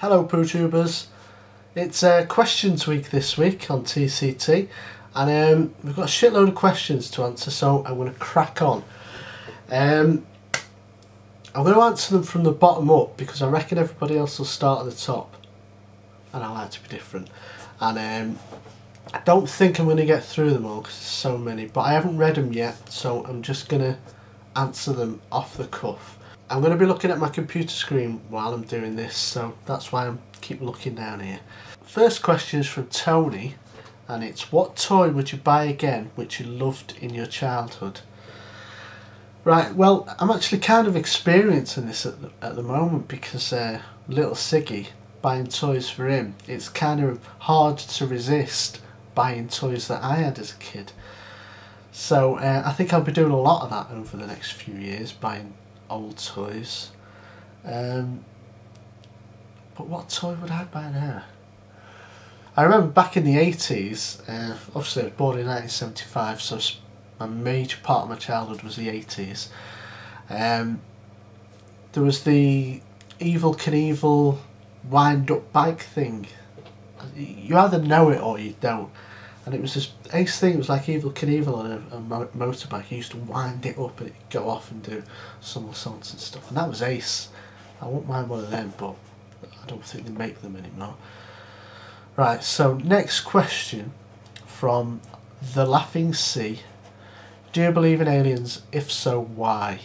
Hello PooTubers, it's questions week this week on TCT and we've got a shitload of questions to answer, so I'm going to crack on. I'm going to answer them from the bottom up because I reckon everybody else will start at the top and I like to be different, and I don't think I'm going to get through them all because there's so many, but I haven't read them yet, so I'm just going to answer them off the cuff. I'm going to be looking at my computer screen while I'm doing this, so that's why I keep looking down here. First question is from Tony, and it's: what toy would you buy again which you loved in your childhood? Right, well, I'm actually kind of experiencing this at the moment because little Siggy, buying toys for him, it's kind of hard to resist buying toys that I had as a kid. So I think I'll be doing a lot of that over the next few years, buying old toys. But what toy would I buy now? I remember back in the 80s, obviously I was born in 1975, so a major part of my childhood was the 80s. There was the Evel Knievel wind up bike thing. You either know it or you don't. And it was this ace thing. It was like Evel Knievel on a motorbike. He used to wind it up and it'd go off and do somersaults and stuff. And that was ace. I wouldn't mind one of them, but I don't think they make them anymore. Right, so next question from The Laughing Sea. Do you believe in aliens? If so, why?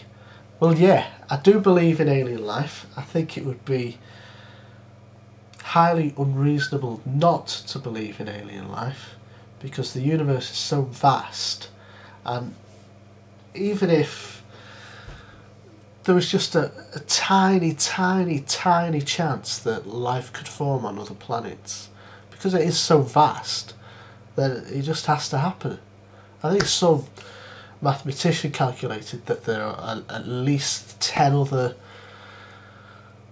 Well, yeah, I do believe in alien life. I think it would be highly unreasonable not to believe in alien life, because the universe is so vast, and even if there was just a tiny chance that life could form on other planets, because it is so vast, then it just has to happen. I think some mathematician calculated that there are at least 10 other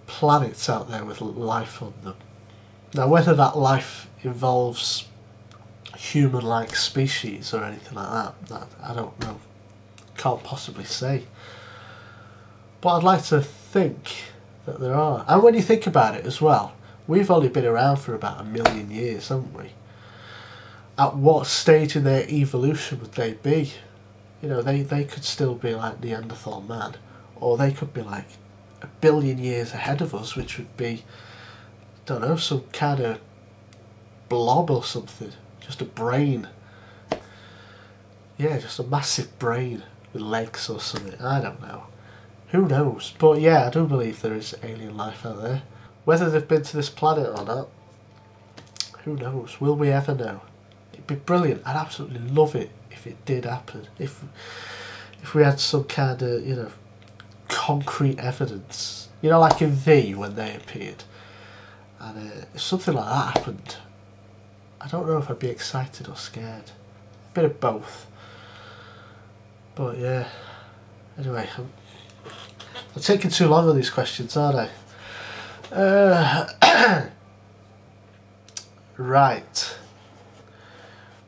planets out there with life on them. Now, whether that life involves human-like species or anything like that, I don't know. Can't possibly say. But I'd like to think that there are. And when you think about it as well, we've only been around for about 1 million years, haven't we? At what stage in their evolution would they be? You know, they could still be like Neanderthal man, or they could be like 1 billion years ahead of us, which would be, I don't know, some kind of blob or something. Just a brain. Yeah, just a massive brain with legs or something. I don't know. Who knows? But yeah, I do believe there is alien life out there. Whether they've been to this planet or not, who knows? Will we ever know? It'd be brilliant. I'd absolutely love it if it did happen. If we had some kind of, you know, concrete evidence. You know, like in V when they appeared. And if something like that happened, I don't know if I'd be excited or scared. A bit of both. But yeah. Anyway, I'm taking too long on these questions, aren't I? Right.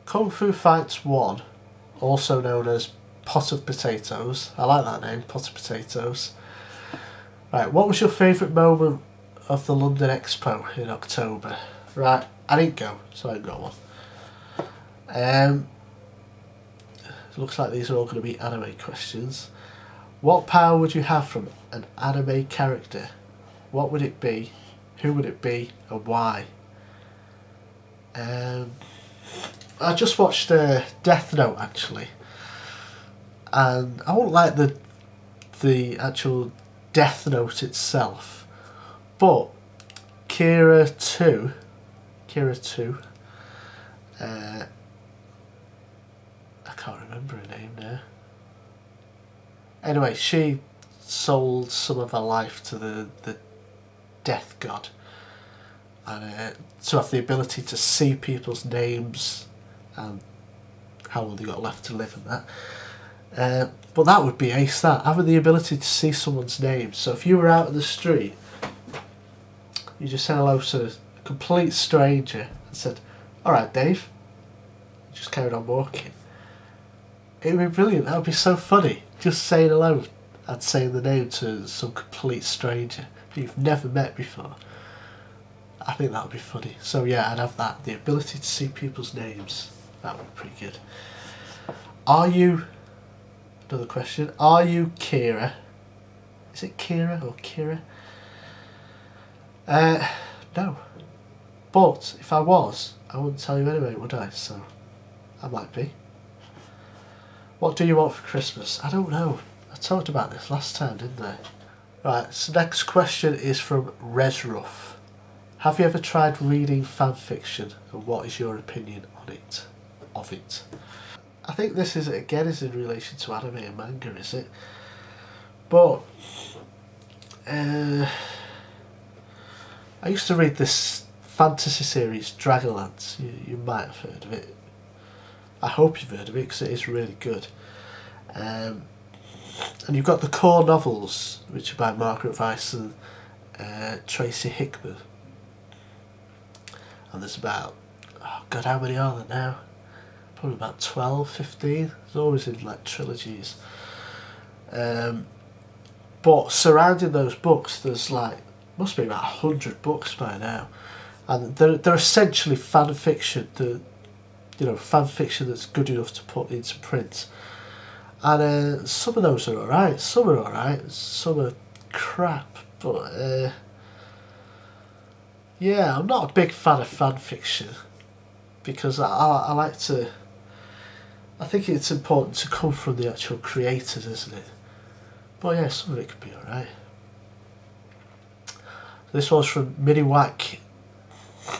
Kung Fu Fights 1, also known as Pot of Potatoes. I like that name, Pot of Potatoes. Right, what was your favourite moment of the London Expo in October? Right, I didn't go, so I ain't got one. It looks like these are all going to be anime questions. What power would you have from an anime character? What would it be? Who would it be? And why? I just watched Death Note actually, and I won't like the actual Death Note itself, but Kira 2, I can't remember her name now. Anyway, she sold some of her life to the death god, and to have the ability to see people's names and how long they got left to live and that. But that would be ace, that, having the ability to see someone's name. So if you were out in the street, you just said hello to a complete stranger and said, "Alright Dave," just carried on walking. It would be brilliant. That would be so funny. Just saying hello and saying the name to some complete stranger who you've never met before. I think that would be funny. So yeah, I'd have that. The ability to see people's names. That would be pretty good. Are you... Another question. Are you Kira? Is it Kira or Kira? No. But if I was, I wouldn't tell you anyway, would I? So I might be. What do you want for Christmas? I don't know. I talked about this last time, didn't I? Right, so next question is from Resruff. Have you ever tried reading fan fiction, and what is your opinion on it? Of it? I think this is in relation to anime and manga, is it? But I used to read this fantasy series, Dragonlance. You might have heard of it. I hope you've heard of it because it is really good. And you've got the core novels, which are by Margaret Weiss and Tracy Hickman. And there's about, oh God, how many are there now? Probably about 12, 15. It's always in like trilogies. But surrounding those books, there's like, must be about 100 books by now. And they're essentially fan fiction, fan fiction that's good enough to put into print. And some of those are alright, some are alright, some are crap, but yeah, I'm not a big fan of fan fiction because I like to, I think it's important to come from the actual creators, isn't it? But yeah, some of it could be alright. This one's from Miniwack.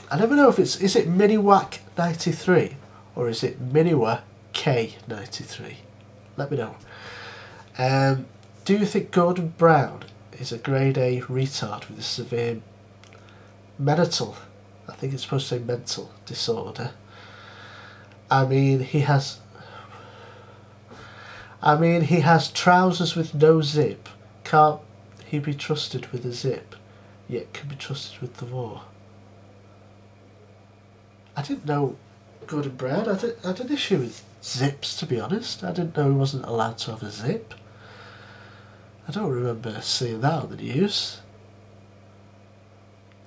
I never know if is it Miniwack 93 or is it Miniwa K93? Let me know. Do you think Gordon Brown is a grade A retard with a severe mental, I think it's supposed to say mental disorder? I mean, he has trousers with no zip. Can't he be trusted with a zip, yet can be trusted with the war? I didn't know Gordon Brown. I had an issue with zips, to be honest. I didn't know he wasn't allowed to have a zip. I don't remember seeing that on the news.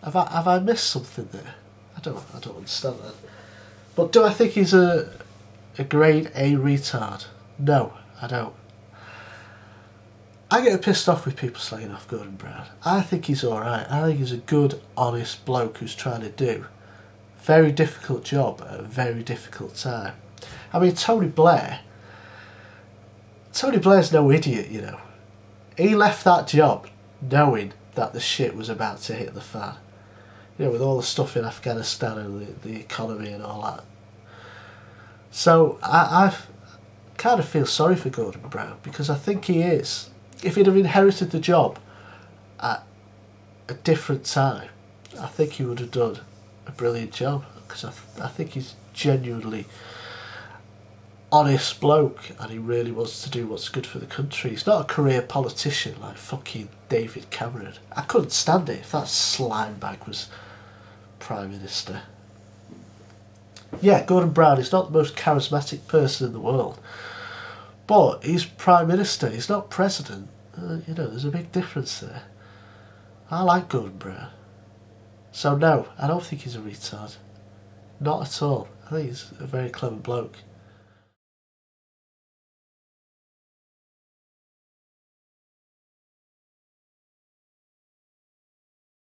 Have I missed something there? I don't understand that. But do I think he's a grade A retard? No, I don't. I get pissed off with people slagging off Gordon Brown. I think he's alright. I think he's a good, honest bloke who's trying to do a very difficult job at a very difficult time. I mean, Tony Blair's no idiot, you know. He left that job knowing that the shit was about to hit the fan. You know, with all the stuff in Afghanistan and the economy and all that. So I kind of feel sorry for Gordon Brown because I think he is. If he'd have inherited the job at a different time, I think he would have done a brilliant job because I think he's genuinely honest bloke and he really wants to do what's good for the country. He's not a career politician like fucking David Cameron. I couldn't stand it if that slime bag was Prime Minister. Yeah, Gordon Brown is not the most charismatic person in the world, but he's Prime Minister, he's not President. You know, there's a big difference there. I like Gordon Brown. So no, I don't think he's a retard. Not at all. I think he's a very clever bloke.